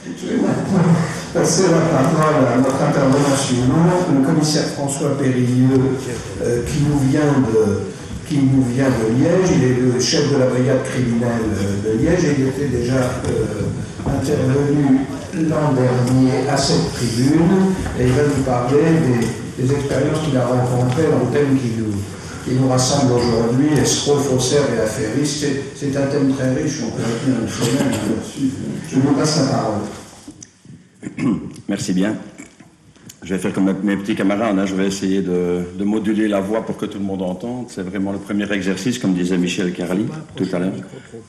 Je vais maintenant passer la parole à notre intervenant suivant, le commissaire François Périlleux, qui nous vient de Liège. Il est le chef de la brigade criminelle de Liège et il était déjà intervenu l'an dernier à cette tribune et il va nous parler des expériences qu'il a rencontrées dans le thème qui nous rassemble aujourd'hui, escrocs, faussaires et affairistes. C'est un thème très riche, on peut retenir une semaine là-dessus. Je vous passe la parole. Merci bien. Je vais faire comme mes petits camarades, hein. Je vais essayer de moduler la voix pour que tout le monde entende. C'est vraiment le premier exercice, comme disait Michel Carli tout à l'heure.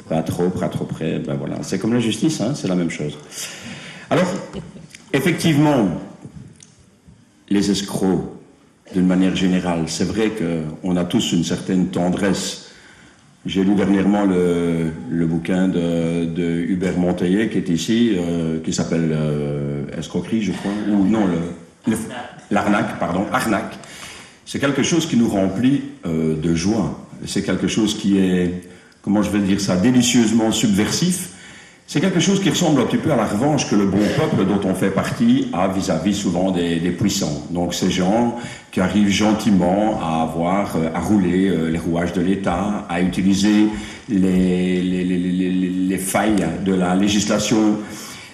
Pas trop près, ben voilà. C'est comme la justice, hein, c'est la même chose. Alors, effectivement, les escrocs, d'une manière générale, c'est vrai qu'on a tous une certaine tendresse. J'ai lu dernièrement le bouquin de Hubert Monteillet qui est ici, qui s'appelle Escroquerie, je crois, ou non, l'arnaque, pardon, arnaque. C'est quelque chose qui nous remplit de joie. C'est quelque chose qui est, comment je vais dire ça, délicieusement subversif. C'est quelque chose qui ressemble un petit peu à la revanche que le bon peuple dont on fait partie a vis-à-vis souvent des puissants. Donc ces gens qui arrivent gentiment à rouler les rouages de l'État, à utiliser les failles de la législation.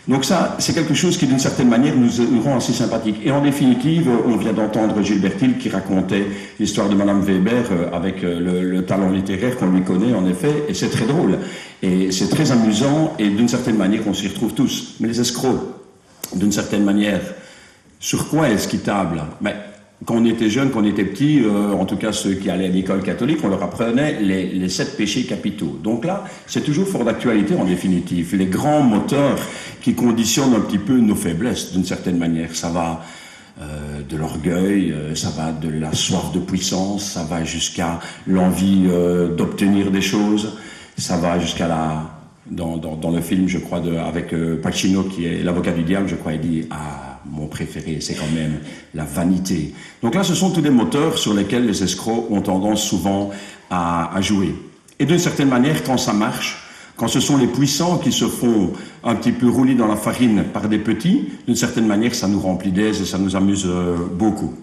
Donc ça, c'est quelque chose qui d'une certaine manière nous rend assez sympathiques. Et en définitive, on vient d'entendre Gilbert Hill qui racontait l'histoire de Madame Weber avec le talent littéraire qu'on lui connaît en effet, et c'est très drôle. Et c'est très amusant, et d'une certaine manière, on s'y retrouve tous. Mais les escrocs, d'une certaine manière, sur quoi est-ce qu'ils tablent? Quand on était jeune, quand on était petit, en tout cas ceux qui allaient à l'école catholique, on leur apprenait les 7 péchés capitaux. Donc là, c'est toujours fort d'actualité en définitive. Les grands moteurs qui conditionnent un petit peu nos faiblesses, d'une certaine manière. Ça va de l'orgueil, ça va de la soif de puissance, ça va jusqu'à l'envie d'obtenir des choses, ça va jusqu'à dans le film, je crois, avec Pacino, qui est l'avocat du diable, je crois, il dit mon préféré, c'est quand même la vanité. Donc là, ce sont tous des moteurs sur lesquels les escrocs ont tendance souvent à jouer. Et d'une certaine manière, quand ça marche, quand ce sont les puissants qui se font un petit peu rouler dans la farine par des petits, d'une certaine manière, ça nous remplit d'aise et ça nous amuse beaucoup.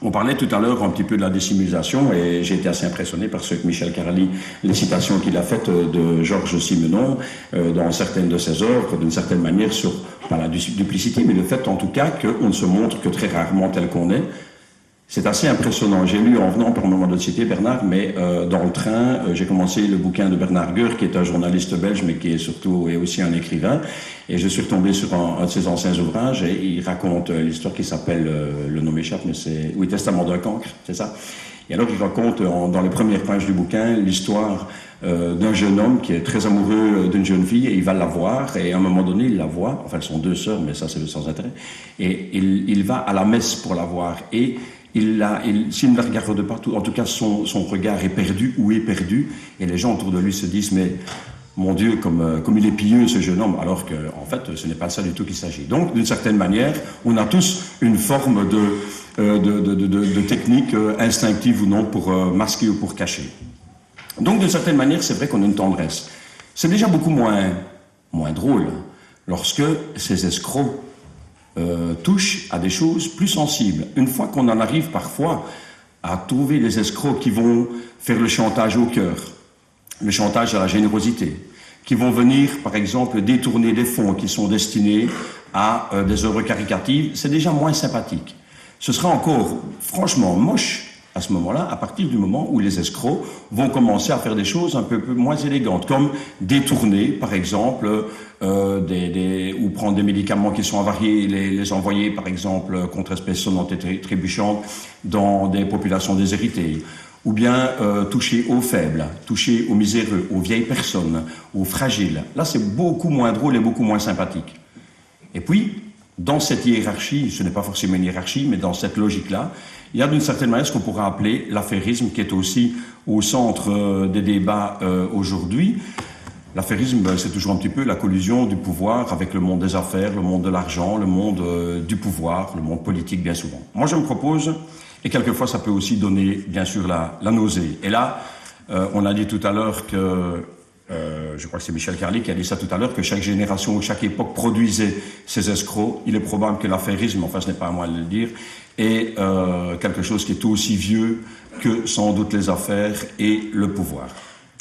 On parlait tout à l'heure un petit peu de la dissimulation et j'ai été assez impressionné par ce que Michel Carli, les citations qu'il a faites de Georges Simenon dans certaines de ses œuvres, d'une certaine manière sur, pas la duplicité, mais le fait en tout cas qu'on ne se montre que très rarement tel qu'on est. C'est assez impressionnant. J'ai lu en venant, par moment de citer Bernard, mais dans le train, j'ai commencé le bouquin de Bernard Gueur, qui est un journaliste belge, mais qui est aussi un écrivain. Et je suis retombé sur un de ses anciens ouvrages, et il raconte l'histoire qui s'appelle, le nom m'échappe, mais c'est, oui, Testament d'un cancre, c'est ça. Et alors il raconte, dans les premières pages du bouquin, l'histoire d'un jeune homme qui est très amoureux d'une jeune fille, et il va la voir, et à un moment donné, il la voit, enfin, elles sont deux sœurs, mais ça, c'est sans intérêt, et il va à la messe pour la voir, et s'il ne la regarde pas, en tout cas son regard est perdu ou est perdu, et les gens autour de lui se disent mais mon Dieu, comme il est pieux ce jeune homme, alors que en fait ce n'est pas ça du tout qu'il s'agit. Donc d'une certaine manière, on a tous une forme de technique instinctive ou non pour masquer ou pour cacher. Donc d'une certaine manière, c'est vrai qu'on a une tendresse. C'est déjà beaucoup moins drôle lorsque ces escrocs touche à des choses plus sensibles. Une fois qu'on en arrive parfois à trouver les escrocs qui vont faire le chantage au cœur, le chantage à la générosité, qui vont venir, par exemple, détourner des fonds qui sont destinés à des œuvres caricatives, c'est déjà moins sympathique. Ce sera encore, franchement, moche à ce moment-là, à partir du moment où les escrocs vont commencer à faire des choses un peu moins élégantes, comme détourner, par exemple, ou prendre des médicaments qui sont avariés, les envoyer, par exemple, contre espèces sonnantes et trébuchantes dans des populations déshéritées, ou bien toucher aux faibles, toucher aux miséreux, aux vieilles personnes, aux fragiles. Là, c'est beaucoup moins drôle et beaucoup moins sympathique. Et puis, dans cette hiérarchie, ce n'est pas forcément une hiérarchie, mais dans cette logique-là, il y a d'une certaine manière ce qu'on pourrait appeler l'affairisme, qui est aussi au centre des débats aujourd'hui. L'affairisme, c'est toujours un petit peu la collusion du pouvoir avec le monde des affaires, le monde de l'argent, le monde du pouvoir, le monde politique bien souvent. Moi, je me propose, et quelquefois ça peut aussi donner bien sûr la nausée. Et là, on a dit tout à l'heure que je crois que c'est Michel Carlier qui a dit ça tout à l'heure, que chaque génération ou chaque époque produisait ses escrocs. Il est probable que l'affairisme, enfin ce n'est pas à moi de le dire, est quelque chose qui est aussi vieux que sans doute les affaires et le pouvoir.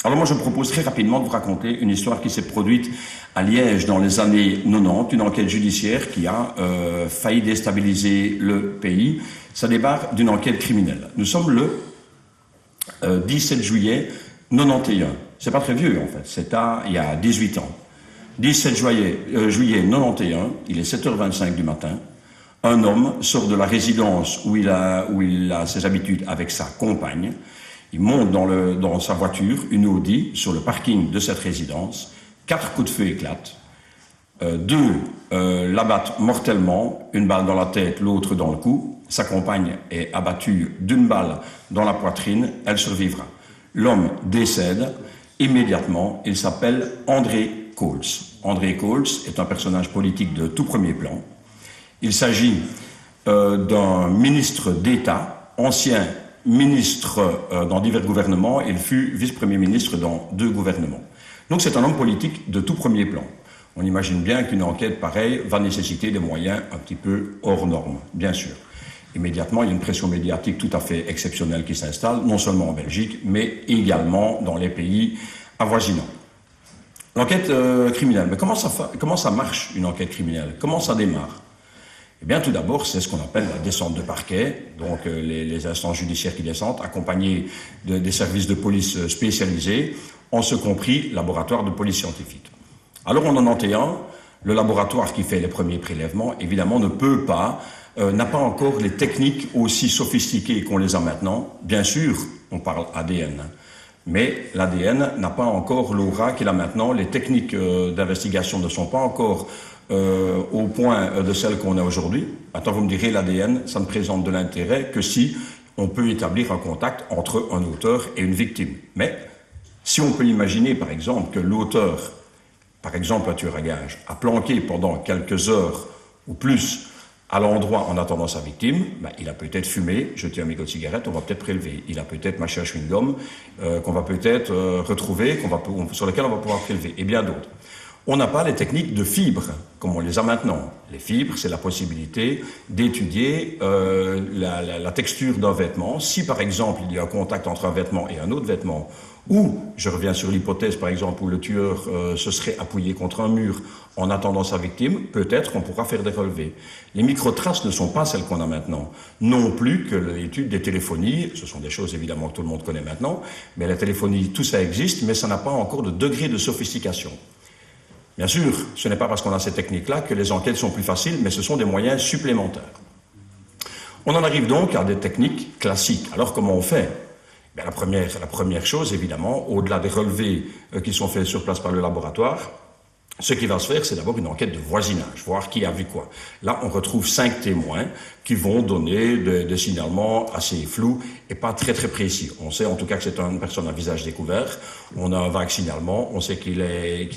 Alors moi je me propose très rapidement de vous raconter une histoire qui s'est produite à Liège dans les années 90, une enquête judiciaire qui a failli déstabiliser le pays. Ça débarque d'une enquête criminelle. Nous sommes le 17 juillet 91. C'est pas très vieux en fait, c'est il y a 18 ans. 17 juillet 91, il est 7h25 du matin. Un homme sort de la résidence où il a ses habitudes avec sa compagne. Il monte dans sa voiture, une Audi, sur le parking de cette résidence. 4 coups de feu éclatent. 2 l'abattent mortellement, une balle dans la tête, l'autre dans le cou. Sa compagne est abattue d'une balle dans la poitrine, elle survivra. L'homme décède immédiatement, il s'appelle André Coles. André Coles est un personnage politique de tout premier plan. Il s'agit d'un ministre d'État, ancien ministre dans divers gouvernements, il fut vice-premier ministre dans 2 gouvernements. Donc c'est un homme politique de tout premier plan. On imagine bien qu'une enquête pareille va nécessiter des moyens un petit peu hors normes, bien sûr. Immédiatement, il y a une pression médiatique tout à fait exceptionnelle qui s'installe, non seulement en Belgique, mais également dans les pays avoisinants. L'enquête criminelle, mais comment ça marche une enquête criminelle? Comment ça démarre? Eh bien, tout d'abord, c'est ce qu'on appelle la descente de parquet, donc les instances judiciaires qui descendent, accompagnées des services de police spécialisés, en ce compris laboratoire de police scientifique. Alors, en 91, le laboratoire qui fait les premiers prélèvements, évidemment, n'a pas encore les techniques aussi sophistiquées qu'on les a maintenant. Bien sûr, on parle ADN, mais l'ADN n'a pas encore l'aura qu'il a maintenant. Les techniques d'investigation ne sont pas encore au point de celles qu'on a aujourd'hui. Maintenant, vous me direz, l'ADN, ça ne présente de l'intérêt que si on peut établir un contact entre un auteur et une victime. Mais si on peut imaginer, par exemple, que l'auteur, par exemple un tueur à gages, a planqué pendant quelques heures ou plus à l'endroit en attendant sa victime, il a peut-être fumé, jeté un mégot de cigarette, on va peut-être prélever. Il a peut-être mâché un chewing-gum qu'on va peut-être retrouver, sur lequel on va pouvoir prélever, et bien d'autres. On n'a pas les techniques de fibres, comme on les a maintenant. Les fibres, c'est la possibilité d'étudier la texture d'un vêtement. Si, par exemple, il y a un contact entre un vêtement et un autre vêtement, ou, je reviens sur l'hypothèse, par exemple, où le tueur se serait appuyé contre un mur en attendant sa victime, peut-être qu'on pourra faire des relevés. Les microtraces ne sont pas celles qu'on a maintenant. Non plus que l'étude des téléphonies, ce sont des choses évidemment que tout le monde connaît maintenant, mais la téléphonie, tout ça existe, mais ça n'a pas encore de degré de sophistication. Bien sûr, ce n'est pas parce qu'on a ces techniques-là que les enquêtes sont plus faciles, mais ce sont des moyens supplémentaires. On en arrive donc à des techniques classiques. Alors comment on fait ? La première chose, évidemment, au-delà des relevés qui sont faits sur place par le laboratoire, ce qui va se faire, c'est d'abord une enquête de voisinage, voir qui a vu quoi. Là, on retrouve 5 témoins qui vont donner des signalements assez flous et pas très très précis. On sait en tout cas que c'est une personne à visage découvert, on a un vague signalement, on sait qu'il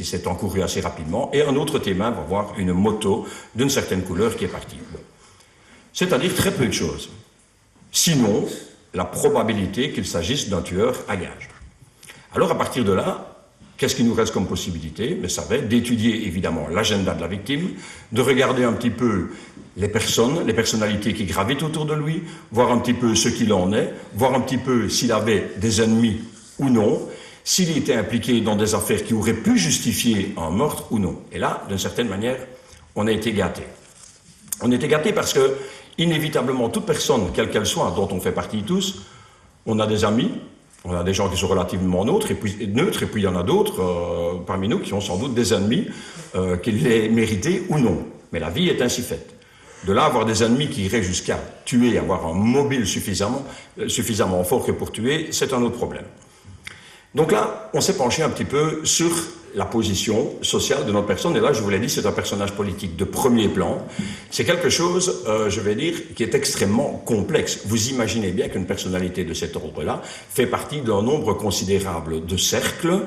s'est encouru assez rapidement, et un autre témoin va voir une moto d'une certaine couleur qui est partie. Bon. C'est-à-dire très peu de choses. Sinon, la probabilité qu'il s'agisse d'un tueur à gages. Alors à partir de là, qu'est-ce qui nous reste comme possibilité? Mais ça va être d'étudier évidemment l'agenda de la victime, de regarder un petit peu les personnalités qui gravitent autour de lui, voir un petit peu ce qu'il en est, voir un petit peu s'il avait des ennemis ou non, s'il était impliqué dans des affaires qui auraient pu justifier un meurtre ou non. Et là, d'une certaine manière, on a été gâtés. On a été gâtés parce que, inévitablement, toute personne, quelle qu'elle soit, dont on fait partie tous, on a des amis, on a des gens qui sont relativement neutres, et puis il y en a d'autres parmi nous qui ont sans doute des ennemis, qu'ils l'aient mérité ou non. Mais la vie est ainsi faite. De là, avoir des ennemis qui iraient jusqu'à tuer, avoir un mobile suffisamment fort que pour tuer, c'est un autre problème. Donc là, on s'est penché un petit peu sur la position sociale de notre personne. Et là, je vous l'ai dit, c'est un personnage politique de premier plan. C'est quelque chose, je vais dire, qui est extrêmement complexe. Vous imaginez bien qu'une personnalité de cet ordre-là fait partie d'un nombre considérable de cercles,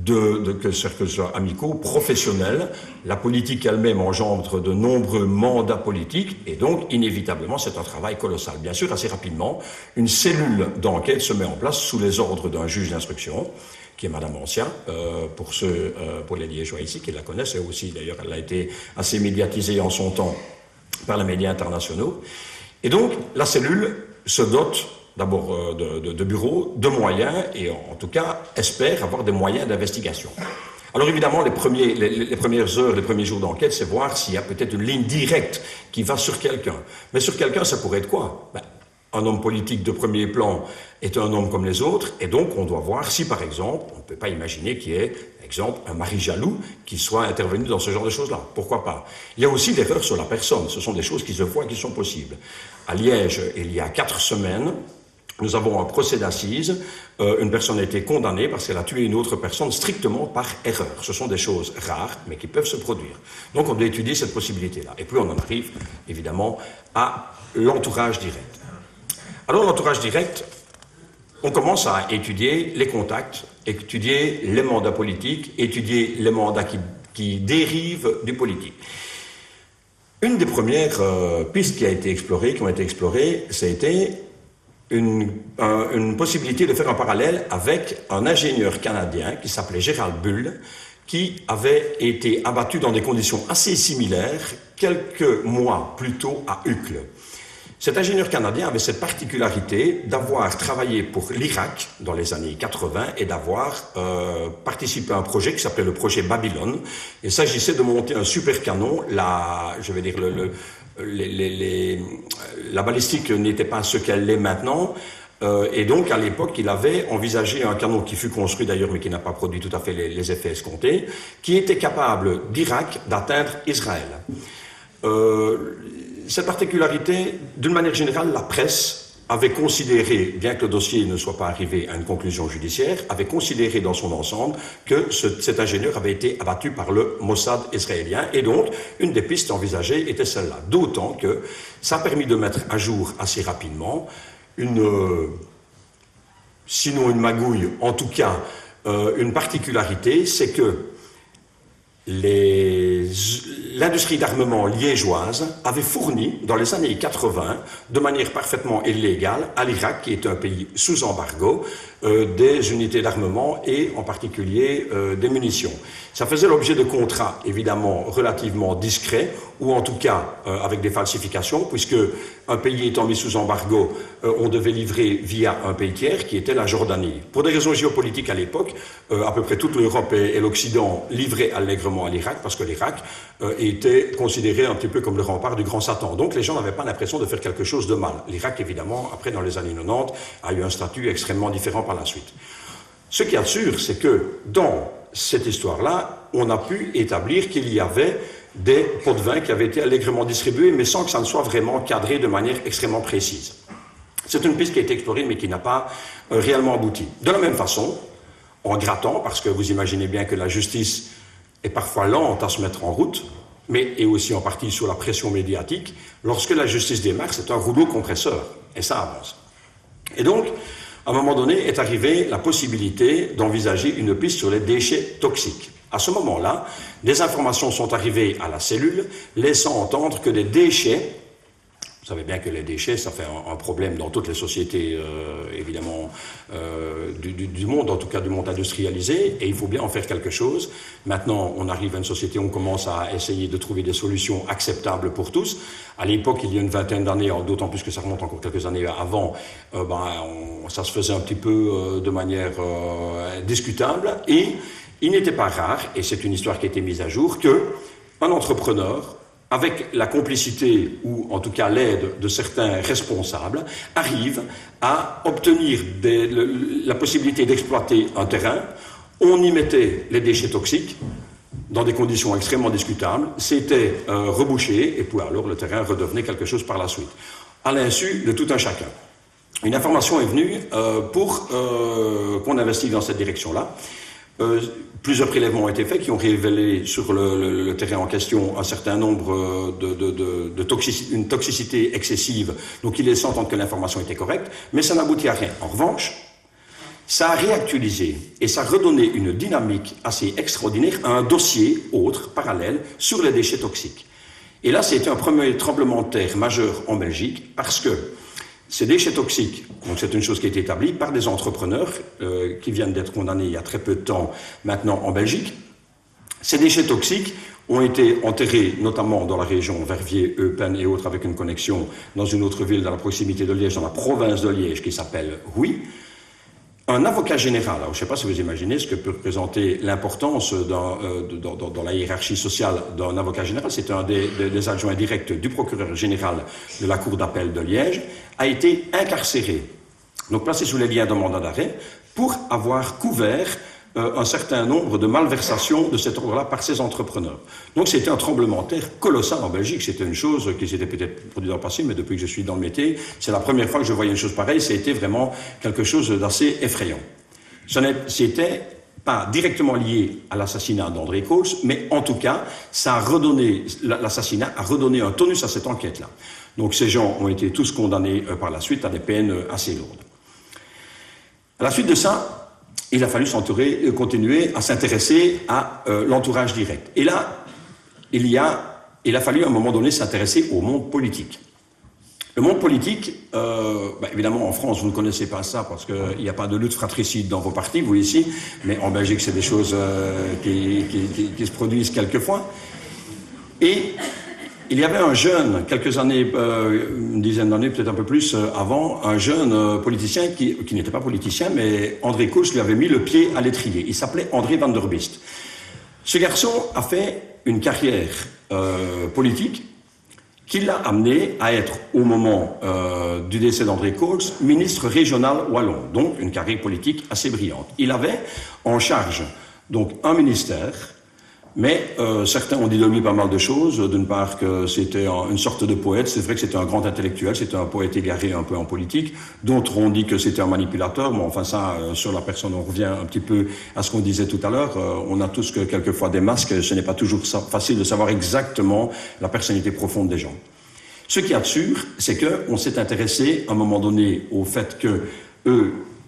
que ce soit amicaux, professionnels. La politique elle-même engendre de nombreux mandats politiques et donc, inévitablement, c'est un travail colossal. Bien sûr, assez rapidement, une cellule d'enquête se met en place sous les ordres d'un juge d'instruction, qui est Madame Ancien, pour les Liégeois ici, qui la connaissent, et aussi, d'ailleurs, elle a été assez médiatisée en son temps par les médias internationaux. Et donc, la cellule se dote d'abord de bureaux, de moyens, et en tout cas espère avoir des moyens d'investigation. Alors évidemment, les premières heures, les premiers jours d'enquête, c'est voir s'il y a peut-être une ligne directe qui va sur quelqu'un. Mais sur quelqu'un, ça pourrait être quoi? Un homme politique de premier plan est un homme comme les autres, et donc on doit voir si, par exemple, on ne peut pas imaginer qu'il y ait, par exemple, un mari jaloux qui soit intervenu dans ce genre de choses-là. Pourquoi pas? Il y a aussi l'erreur sur la personne. Ce sont des choses qui se voient, qui sont possibles. À Liège, il y a 4 semaines, nous avons un procès d'assises. Une personne a été condamnée parce qu'elle a tué une autre personne strictement par erreur. Ce sont des choses rares, mais qui peuvent se produire. Donc on doit étudier cette possibilité-là. Et puis on en arrive, évidemment, à l'entourage direct. Alors l'entourage direct, on commence à étudier les contacts, étudier les mandats politiques, étudier les mandats qui dérivent du politique. Une des premières pistes qui ont été explorées, ça a été une possibilité de faire un parallèle avec un ingénieur canadien qui s'appelait Gérald Bull, qui avait été abattu dans des conditions assez similaires quelques mois plus tôt à Uccle. Cet ingénieur canadien avait cette particularité d'avoir travaillé pour l'Irak dans les années 80 et d'avoir participé à un projet qui s'appelait le projet Babylone. Il s'agissait de monter un super canon, la balistique n'était pas ce qu'elle est maintenant, et donc à l'époque il avait envisagé un canon qui fut construit d'ailleurs mais qui n'a pas produit tout à fait les effets escomptés, qui était capable d'Irak d'atteindre Israël. Cette particularité, d'une manière générale, la presse avait considéré, bien que le dossier ne soit pas arrivé à une conclusion judiciaire, avait considéré dans son ensemble que cet ingénieur avait été abattu par le Mossad israélien, et donc une des pistes envisagées était celle-là. D'autant que ça a permis de mettre à jour assez rapidement sinon une magouille, en tout cas une particularité, c'est que l'industrie d'armement liégeoise avait fourni, dans les années 80, de manière parfaitement illégale, à l'Irak, qui est un pays sous embargo, des unités d'armement et en particulier des munitions. Ça faisait l'objet de contrats, évidemment, relativement discrets, ou en tout cas avec des falsifications, puisque un pays étant mis sous embargo, on devait livrer via un pays tiers, qui était la Jordanie. Pour des raisons géopolitiques à l'époque, à peu près toute l'Europe et l'Occident livraient allègrement à l'Irak, parce que l'Irak était considéré un petit peu comme le rempart du grand Satan. Donc les gens n'avaient pas l'impression de faire quelque chose de mal. L'Irak, évidemment, après, dans les années 90, a eu un statut extrêmement différent par la suite. Ce qui est sûr, c'est que dans cette histoire-là, on a pu établir qu'il y avait des pots de vin qui avaient été allègrement distribués, mais sans que ça ne soit vraiment cadré de manière extrêmement précise. C'est une piste qui a été explorée, mais qui n'a pas réellement abouti. De la même façon, en grattant, parce que vous imaginez bien que la justice est parfois lente à se mettre en route, mais est aussi en partie sous la pression médiatique, lorsque la justice démarre, c'est un rouleau compresseur, et ça avance. Et donc, à un moment donné, est arrivée la possibilité d'envisager une piste sur les déchets toxiques. À ce moment-là, des informations sont arrivées à la cellule, laissant entendre que des déchets, vous savez bien que les déchets, ça fait un problème dans toutes les sociétés, évidemment, du monde, en tout cas du monde industrialisé, et il faut bien en faire quelque chose. Maintenant, on arrive à une société où on commence à essayer de trouver des solutions acceptables pour tous. À l'époque, il y a une vingtaine d'années, d'autant plus que ça remonte encore quelques années avant, ça se faisait un petit peu de manière discutable, et il n'était pas rare, et c'est une histoire qui a été mise à jour, qu'un entrepreneur, avec la complicité ou en tout cas l'aide de certains responsables, arrive à obtenir la possibilité d'exploiter un terrain. On y mettait les déchets toxiques dans des conditions extrêmement discutables, c'était rebouché et puis alors le terrain redevenait quelque chose par la suite, à l'insu de tout un chacun. Une information est venue pour qu'on investigue dans cette direction-là. Plusieurs prélèvements ont été faits qui ont révélé sur le terrain en question un certain nombre une toxicité excessive, donc il laisse entendre que l'information était correcte, mais ça n'aboutit à rien. En revanche, Ça a réactualisé et ça a redonné une dynamique assez extraordinaire à un dossier autre, parallèle, sur les déchets toxiques. Et là, c'était un premier tremblement de terre majeur en Belgique parce que ces déchets toxiques, donc c'est une chose qui a été établie par des entrepreneurs qui viennent d'être condamnés il y a très peu de temps maintenant en Belgique. Ces déchets toxiques ont été enterrés notamment dans la région Verviers, Eupen et autres avec une connexion dans une autre ville dans la proximité de Liège, dans la province de Liège qui s'appelle Huy. Un avocat général, alors je ne sais pas si vous imaginez ce que peut représenter l'importance dans la hiérarchie sociale d'un avocat général, c'est un des adjoints directs du procureur général de la cour d'appel de Liège, a été incarcéré, donc placé sous les liens d'un mandat d'arrêt, pour avoir couvert un certain nombre de malversations de cet ordre-là par ces entrepreneurs. Donc c'était un tremblement de terre colossal en Belgique. C'était une chose qui s'était peut-être produite dans le passé, mais depuis que je suis dans le métier, c'est la première fois que je voyais une chose pareille. C'était vraiment quelque chose d'assez effrayant. C'était pas directement lié à l'assassinat d'André Cols, mais en tout cas, ça a redonné, l'assassinat a redonné un tonus à cette enquête-là. Donc ces gens ont été tous condamnés par la suite à des peines assez lourdes. À la suite de ça, il a fallu continuer à s'intéresser à l'entourage direct. Et là, il a fallu à un moment donné s'intéresser au monde politique. Le monde politique, évidemment en France, vous ne connaissez pas ça parce qu'il n'y a pas de lutte fratricide dans vos partis, vous ici, mais en Belgique, c'est des choses qui se produisent quelquefois. Et il y avait un jeune, quelques années, une dizaine d'années, peut-être un peu plus avant, un jeune politicien qui n'était pas politicien, mais André Cols lui avait mis le pied à l'étrier. Il s'appelait André van der Bist. Ce garçon a fait une carrière politique qui l'a amené à être, au moment du décès d'André Cols, ministre régional wallon. Donc une carrière politique assez brillante. Il avait en charge donc un ministère. Mais certains ont dit de lui pas mal de choses. D'une part que c'était une sorte de poète. C'est vrai que c'était un grand intellectuel. C'était un poète égaré un peu en politique. D'autres ont dit que c'était un manipulateur. Mais enfin ça, sur la personne, on revient un petit peu à ce qu'on disait tout à l'heure. On a tous quelquefois des masques. Ce n'est pas toujours facile de savoir exactement la personnalité profonde des gens. Ce qu'il y a de sûr, c'est qu'on s'est intéressé à un moment donné au fait que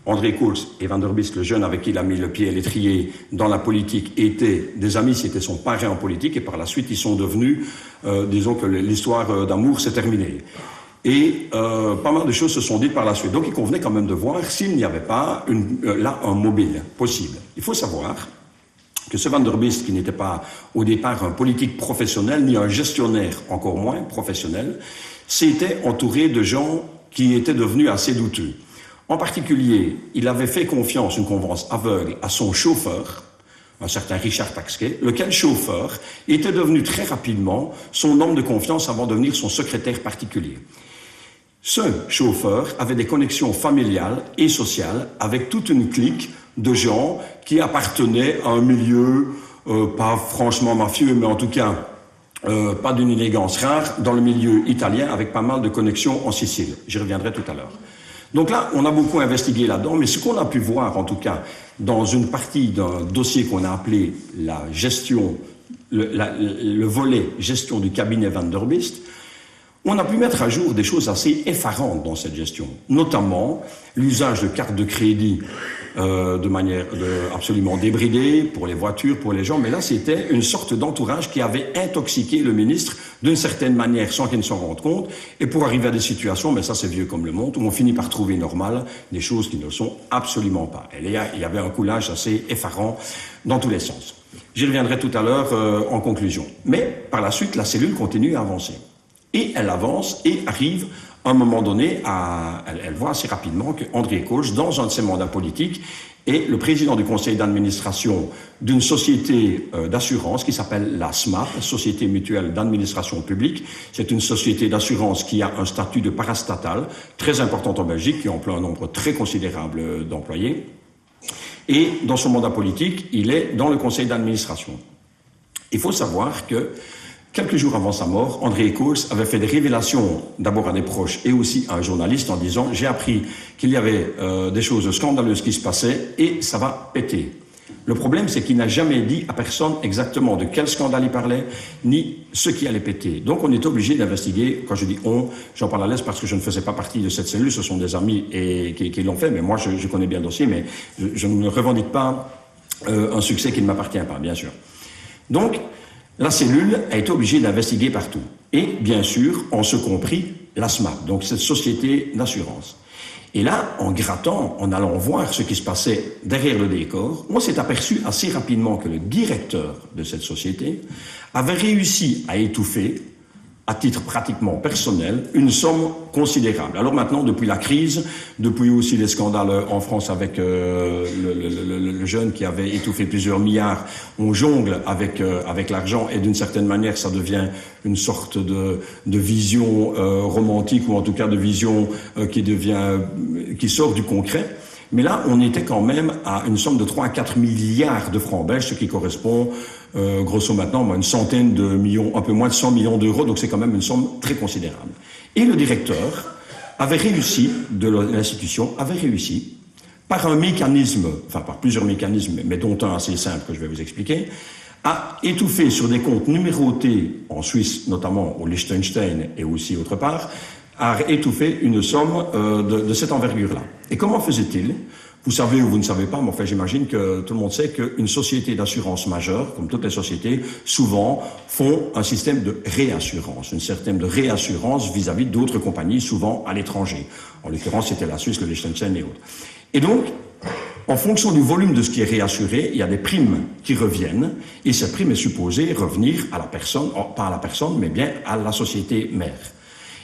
André Cols et Van der Bist, le jeune avec qui il a mis le pied à l'étrier dans la politique, étaient des amis, c'était son parrain en politique, et par la suite, ils sont devenus, disons que l'histoire d'amour s'est terminée. Et pas mal de choses se sont dites par la suite. Donc il convenait quand même de voir s'il n'y avait pas là un mobile possible. Il faut savoir que ce Van der Bist, qui n'était pas au départ un politique professionnel, ni un gestionnaire encore moins professionnel, s'était entouré de gens qui étaient devenus assez douteux. En particulier, il avait fait confiance, une confiance aveugle, à son chauffeur, un certain Richard Taxquet, lequel chauffeur était devenu très rapidement son homme de confiance avant de devenir son secrétaire particulier. Ce chauffeur avait des connexions familiales et sociales avec toute une clique de gens qui appartenaient à un milieu, pas franchement mafieux, mais en tout cas pas d'une élégance rare, dans le milieu italien, avec pas mal de connexions en Sicile. J'y reviendrai tout à l'heure. Donc là, on a beaucoup investigué là-dedans, mais ce qu'on a pu voir, en tout cas, dans une partie d'un dossier qu'on a appelé la gestion, le volet gestion du cabinet Van der Bist, on a pu mettre à jour des choses assez effarantes dans cette gestion, notamment l'usage de cartes de crédit de manière absolument débridée pour les voitures, pour les gens, mais là c'était une sorte d'entourage qui avait intoxiqué le ministre d'une certaine manière sans qu'il ne s'en rende compte, et pour arriver à des situations, mais ça c'est vieux comme le monde, où on finit par trouver normal des choses qui ne le sont absolument pas. Et là, il y avait un coulage assez effarant dans tous les sens. J'y reviendrai tout à l'heure en conclusion. Mais par la suite, la cellule continue à avancer. Et elle avance et arrive à un moment donné, elle voit assez rapidement qu'André Cols, dans un de ses mandats politiques, est le président du conseil d'administration d'une société d'assurance qui s'appelle la SMAP, Société mutuelle d'administration publique. C'est une société d'assurance qui a un statut de parastatal très important en Belgique, qui emploie un nombre très considérable d'employés. Et dans son mandat politique, il est dans le conseil d'administration. Il faut savoir que quelques jours avant sa mort, André Cols avait fait des révélations, d'abord à des proches et aussi à un journaliste, en disant « J'ai appris qu'il y avait des choses scandaleuses qui se passaient et ça va péter. Le problème, c'est qu'il n'a jamais dit à personne exactement de quel scandale il parlait, ni ce qui allait péter. Donc on est obligé d'investiguer. Quand je dis on, j'en parle à l'aise parce que je ne faisais pas partie de cette cellule, ce sont des amis qui l'ont fait, mais moi je connais bien le dossier, mais je ne revendique pas un succès qui ne m'appartient pas, bien sûr. Donc, la cellule a été obligée d'investiguer partout. Et, bien sûr, en ce compris, la SMAP, donc cette société d'assurance. Et là, en grattant, en allant voir ce qui se passait derrière le décor, on s'est aperçu assez rapidement que le directeur de cette société avait réussi à étouffer, à titre pratiquement personnel, une somme considérable. Alors maintenant, depuis la crise, depuis aussi les scandales en France avec le jeune qui avait étouffé plusieurs milliards, on jongle avec l'argent et d'une certaine manière, ça devient une sorte de vision romantique ou en tout cas de vision qui sort du concret. Mais là, on était quand même à une somme de 3 à 4 milliards de francs belges, ce qui correspond grosso maintenant à une centaine de millions, un peu moins de 100 millions d'euros, donc c'est quand même une somme très considérable. Et le directeur avait réussi, de l'institution, par un mécanisme, enfin par plusieurs mécanismes, mais dont un assez simple que je vais vous expliquer, à étouffer sur des comptes numérotés en Suisse, notamment au Liechtenstein et aussi autre part, à étouffer une somme de cette envergure-là. Et comment faisait-il ? Vous savez ou vous ne savez pas, mais enfin j'imagine que tout le monde sait qu'une société d'assurance majeure, comme toutes les sociétés, souvent font un système de réassurance, un système de réassurance vis-à-vis d'autres compagnies, souvent à l'étranger. En l'occurrence, c'était la Suisse, le Liechtenstein et autres. Et donc, en fonction du volume de ce qui est réassuré, il y a des primes qui reviennent, et cette prime est supposée revenir à la personne, pas à la personne, mais bien à la société mère.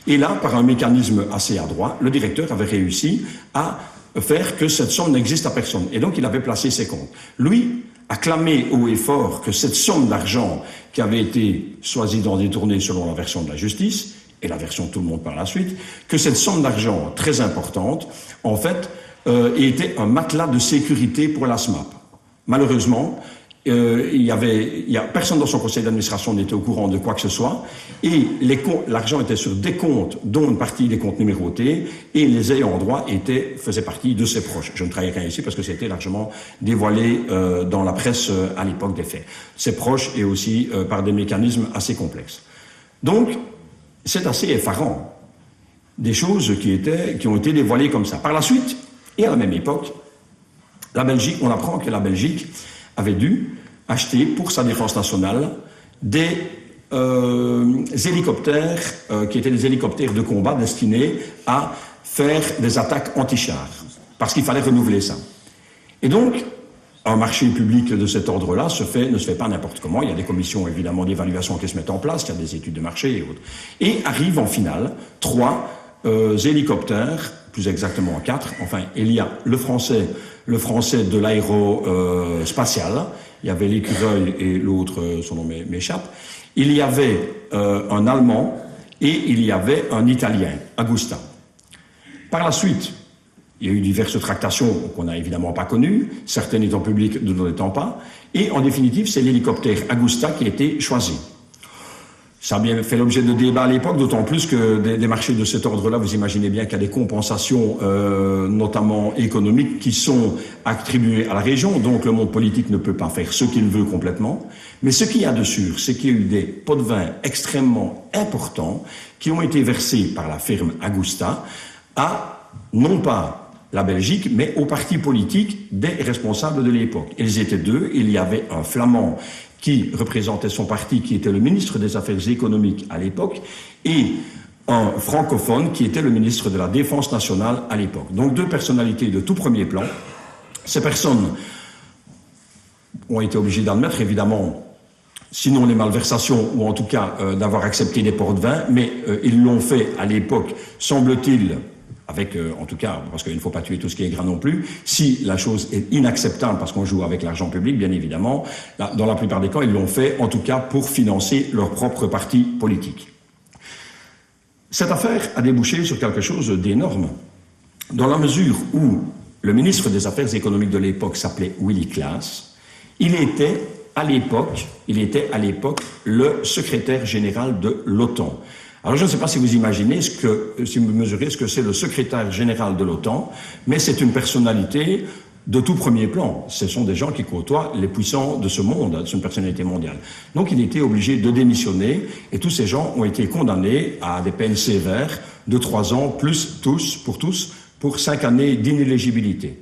Et là, par un mécanisme assez adroit, le directeur avait réussi à faire que cette somme n'existe à personne. Et donc, il avait placé ses comptes. Lui a clamé haut et fort que cette somme d'argent qui avait été soi-disant détournée selon la version de la justice, et la version de tout le monde par la suite, que cette somme d'argent très importante, en fait, était un matelas de sécurité pour la SMAP. Malheureusement, personne dans son conseil d'administration n'était au courant de quoi que ce soit, et l'argent était sur des comptes, dont une partie des comptes numérotés, et les ayants droit faisaient partie de ses proches. Je ne trahis rien ici parce que c'était largement dévoilé dans la presse à l'époque des faits. Ses proches et aussi par des mécanismes assez complexes. Donc, c'est assez effarant. Des choses qui ont été dévoilées comme ça. Par la suite, et à la même époque, on apprend que la Belgique avait dû acheter pour sa défense nationale des hélicoptères qui étaient des hélicoptères de combat destinés à faire des attaques anti-chars, parce qu'il fallait renouveler ça. Et donc, un marché public de cet ordre-là ne se fait pas n'importe comment. Il y a des commissions, évidemment, d'évaluation qui se mettent en place, il y a des études de marché et autres. Et arrivent en finale 3 hélicoptères, plus exactement 4. Enfin, il y a le français de l'aérospatial. Il y avait l'Écureuil et l'autre, son nom m'échappe. Il y avait un Allemand et il y avait un Italien, Agusta. Par la suite, il y a eu diverses tractations qu'on n'a évidemment pas connues, certaines étant publiques, d'autres n'étant pas. Et en définitive, c'est l'hélicoptère Agusta qui a été choisi. Ça a bien fait l'objet de débats à l'époque, d'autant plus que des marchés de cet ordre-là, vous imaginez bien qu'il y a des compensations, notamment économiques, qui sont attribuées à la région. Donc le monde politique ne peut pas faire ce qu'il veut complètement. Mais ce qu'il y a de sûr, c'est qu'il y a eu des pots de vin extrêmement importants qui ont été versés par la firme Agusta à, non pas la Belgique, mais aux partis politiques des responsables de l'époque. Ils étaient 2. Il y avait un Flamand qui représentait son parti, qui était le ministre des Affaires économiques à l'époque, et un francophone qui était le ministre de la Défense nationale à l'époque. Donc 2 personnalités de tout premier plan. Ces personnes ont été obligées d'admettre, évidemment, sinon les malversations, ou en tout cas d'avoir accepté des pots de vin, mais ils l'ont fait à l'époque, semble-t-il, avec, en tout cas, parce qu'il ne faut pas tuer tout ce qui est gras non plus, si la chose est inacceptable parce qu'on joue avec l'argent public, bien évidemment, là, dans la plupart des cas, ils l'ont fait, en tout cas, pour financer leur propre parti politique. Cette affaire a débouché sur quelque chose d'énorme, dans la mesure où le ministre des Affaires économiques de l'époque s'appelait Willy Klaas. Il était à l'époque le secrétaire général de l'OTAN. Alors je ne sais pas si vous imaginez si vous mesurez ce que c'est le secrétaire général de l'OTAN, mais c'est une personnalité de tout premier plan. Ce sont des gens qui côtoient les puissants de ce monde, de une personnalité mondiale. Donc il était obligé de démissionner et tous ces gens ont été condamnés à des peines sévères de 3 ans, plus pour 5 années d'inéligibilité.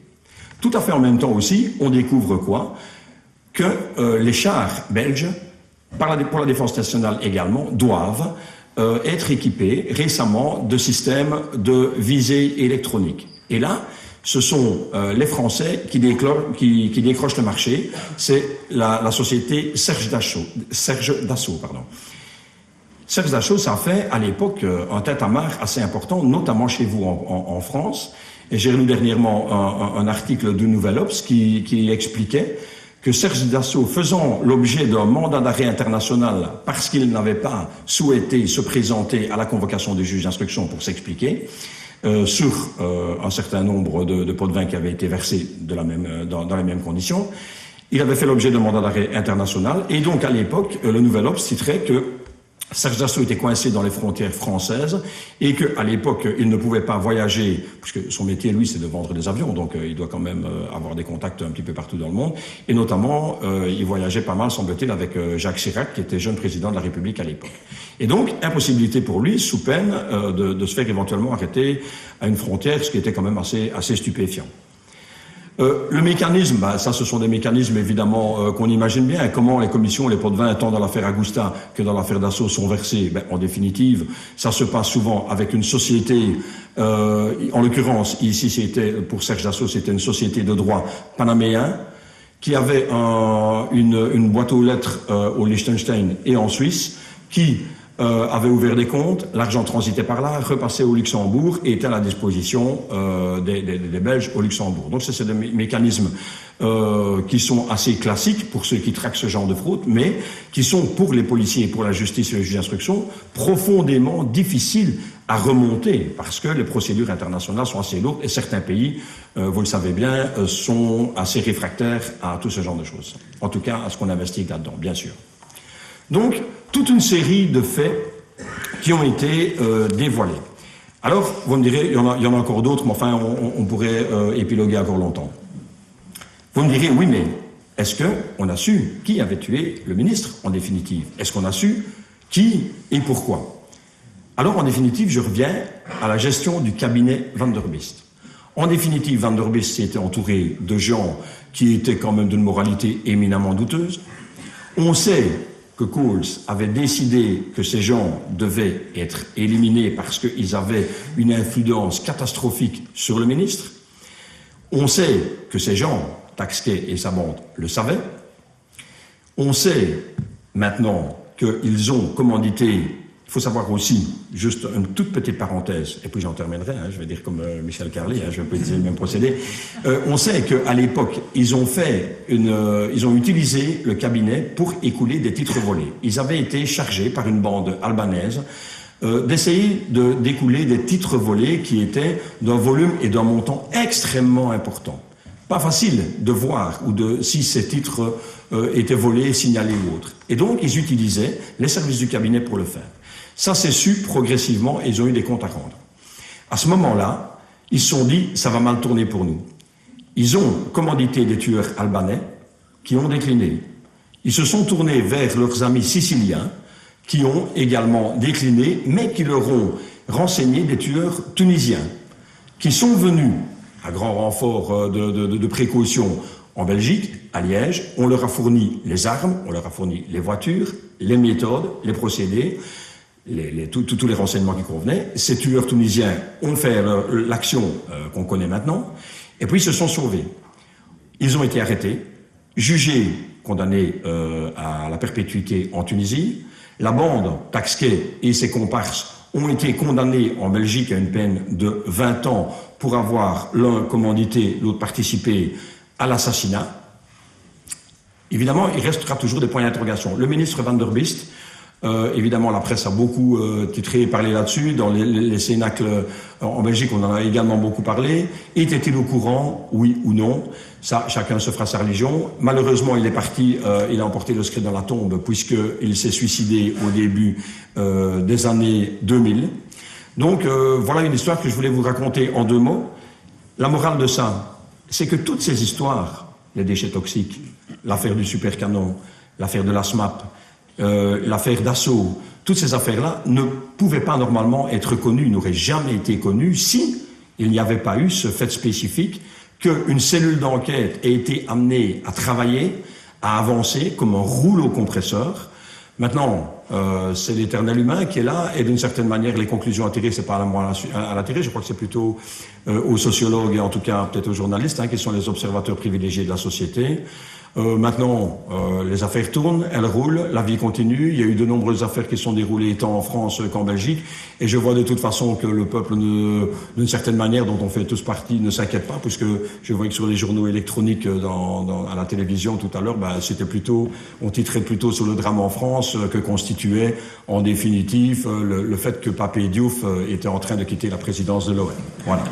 Tout à fait en même temps aussi, on découvre quoi? Que les chars belges, pour la défense nationale également, doivent être équipés récemment de systèmes de visée électronique. Et là, ce sont les Français qui décrochent le marché. C'est la société Serge Dassault. Serge Dassault, ça a fait à l'époque un tintamarre assez important, notamment chez vous en France. Et j'ai lu dernièrement un article du Nouvel Obs qui expliquait que Serge Dassault, faisant l'objet d'un mandat d'arrêt international parce qu'il n'avait pas souhaité se présenter à la convocation du juge d'instruction pour s'expliquer, sur un certain nombre de pots de vin qui avaient été versés dans les mêmes conditions, il avait fait l'objet d'un mandat d'arrêt international. Et donc, à l'époque, le Nouvel Obs citerait que Serge Dassault était coincé dans les frontières françaises et qu'à l'époque, il ne pouvait pas voyager, puisque son métier, lui, c'est de vendre des avions, donc il doit quand même avoir des contacts un petit peu partout dans le monde. Et notamment, il voyageait pas mal, semble-t-il, avec Jacques Chirac, qui était jeune président de la République à l'époque. Et donc, impossibilité pour lui, sous peine de se faire éventuellement arrêter à une frontière, ce qui était quand même assez stupéfiant. Le mécanisme, ça ce sont des mécanismes évidemment qu'on imagine bien. Comment les commissions, les pots de vin, tant dans l'affaire Augusta que dans l'affaire Dassault sont versés, en définitive, ça se passe souvent avec une société, en l'occurrence, ici c'était, pour Serge Dassault, c'était une société de droit panaméen, qui avait une boîte aux lettres au Liechtenstein et en Suisse, qui avait ouvert des comptes, l'argent transitait par là, repassait au Luxembourg et était à la disposition des Belges au Luxembourg. Donc c'est des mécanismes qui sont assez classiques pour ceux qui traquent ce genre de fraude, mais qui sont pour les policiers et pour la justice et les juges d'instruction profondément difficiles à remonter parce que les procédures internationales sont assez lourdes et certains pays, vous le savez bien, sont assez réfractaires à tout ce genre de choses. En tout cas, à ce qu'on investigue là-dedans, bien sûr. Donc, toute une série de faits qui ont été dévoilés. Alors, vous me direz, il y en a encore d'autres, mais enfin, on pourrait épiloguer encore longtemps. Vous me direz, oui, mais est-ce qu'on a su qui avait tué le ministre, en définitive? Est-ce qu'on a su qui et pourquoi? Alors, en définitive, je reviens à la gestion du cabinet Van der Bist. En définitive, Van der Bist s'était entouré de gens qui étaient quand même d'une moralité éminemment douteuse. On sait que Coles avait décidé que ces gens devaient être éliminés parce qu'ils avaient une influence catastrophique sur le ministre. On sait que ces gens, Taxquet et sa bande, le savaient. On sait maintenant qu'ils ont commandité. Il faut savoir aussi, juste une toute petite parenthèse, et puis j'en terminerai, je vais dire comme Michel Carlier, je vais utiliser le même procédé. On sait qu'à l'époque, ils ont utilisé le cabinet pour écouler des titres volés. Ils avaient été chargés par une bande albanaise d'essayer d'écouler des titres volés qui étaient d'un volume et d'un montant extrêmement important. Pas facile de voir si ces titres étaient volés, signalés ou autres. Et donc, ils utilisaient les services du cabinet pour le faire. Ça s'est su progressivement et ils ont eu des comptes à rendre. À ce moment-là, ils se sont dit, ça va mal tourner pour nous. Ils ont commandité des tueurs albanais qui ont décliné. Ils se sont tournés vers leurs amis siciliens qui ont également décliné, mais qui leur ont renseigné des tueurs tunisiens qui sont venus à grand renfort de précaution en Belgique, à Liège. On leur a fourni les armes, on leur a fourni les voitures, les méthodes, les procédés, tous les renseignements qui convenaient. Ces tueurs tunisiens ont fait l'action qu'on connaît maintenant, et puis ils se sont sauvés. Ils ont été arrêtés, jugés, condamnés à la perpétuité en Tunisie. La bande, Taxquet et ses comparses, ont été condamnés en Belgique à une peine de 20 ans pour avoir l'un commandité, l'autre participé à l'assassinat. Évidemment, il restera toujours des points d'interrogation. Le ministre Van der Bist, évidemment, la presse a beaucoup titré et parlé là-dessus. Dans les cénacles en Belgique, on en a également beaucoup parlé. Était-il au courant, oui ou non? Ça, chacun se fera sa religion. Malheureusement, il est parti, il a emporté le script dans la tombe, puisqu'il s'est suicidé au début des années 2000. Donc, voilà une histoire que je voulais vous raconter en 2 mots. La morale de ça, c'est que toutes ces histoires, les déchets toxiques, l'affaire du supercanon, l'affaire de la SMAP, l'affaire Dassault, toutes ces affaires-là ne pouvaient pas normalement être connues, n'auraient jamais été connues si il n'y avait pas eu ce fait spécifique qu'une cellule d'enquête ait été amenée à travailler, à avancer comme un rouleau compresseur. Maintenant, c'est l'éternel humain qui est là, et d'une certaine manière, les conclusions à tirer, c'est pas à moi à la tirer, je crois que c'est plutôt aux sociologues et en tout cas peut-être aux journalistes, qui sont les observateurs privilégiés de la société. Maintenant, les affaires tournent, elles roulent, la vie continue. Il y a eu de nombreuses affaires qui sont déroulées tant en France qu'en Belgique. Et je vois de toute façon que le peuple, d'une certaine manière, dont on fait tous partie, ne s'inquiète pas, puisque je vois que sur les journaux électroniques à la télévision tout à l'heure, c'était plutôt, on titrait plutôt sur le drame en France que constituait, en définitive, le fait que Papé Diouf était en train de quitter la présidence de l'OM. Voilà.